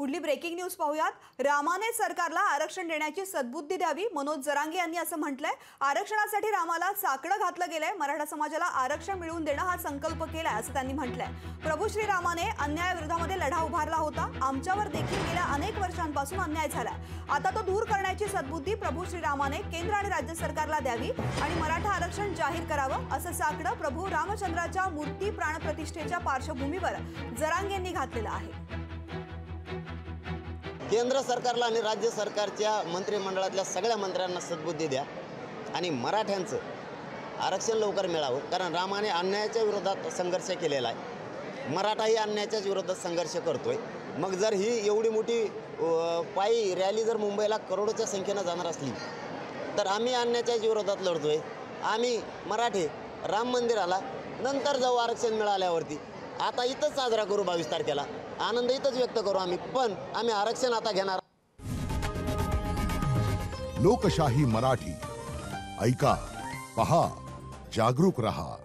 पुढली breaking news पाहूयात। रामाने सरकारला आरक्षण देण्याची सद्बुद्धी द्यावी, मनोज जरांगे यांनी असं म्हटलंय। आरक्षणासाठी रामाला साकडं घातलं गेलंय, मराठा समाजाला आरक्षण मिळवून देणं हा संकल्प केलाय असं त्यांनी म्हटलंय। प्रभू श्रीरामाने अन्यायाविरोधामध्ये लढा उभारला होता, आमच्यावर देखील गेल्या अनेक वर्षांपासून अन्याय झालाय। आता तो दूर करण्याची सद्बुद्धी प्रभू श्रीरामाने केंद्र आणि राज्य सरकारला द्यावी आणि मराठा आरक्षण जाहीर करावं असं साकडं प्रभू रामचंद्राच्या मूर्ती प्राणप्रतिष्ठेच्या पार्श्वभूमीवर जरांगे यांनी घातलेलं आहे। केंद्र सरकारला आणि राज्य सरकारच्या मंत्रिमंडळातल्या सगळ्या मंत्र्यांना सद्बुद्धी द्या आणि मराठ्यांचं आरक्षण लवकर मिळावं, कारण रामाने अन्यायाच्या विरोधात संघर्ष केलेला आहे। मराठाही अन्यायाच्याच विरोधात संघर्ष करतोय। मग जर ही एवढी मोठी पायी रॅली जर मुंबईला करोडोच्या संख्येनं जाणार असली तर आम्ही अन्यायाच्या विरोधात लढतोय। आम्ही मराठे राम मंदिराला नंतर जाऊ आरक्षण मिळाल्यावरती, आता इथंच साजरा करू 22 तारखेला, आनंद इथंच व्यक्त करू आम्ही, पण आम्ही आरक्षण आता घेणार। लोकशाही मराठी ऐका, पहा, जागरूक रहा।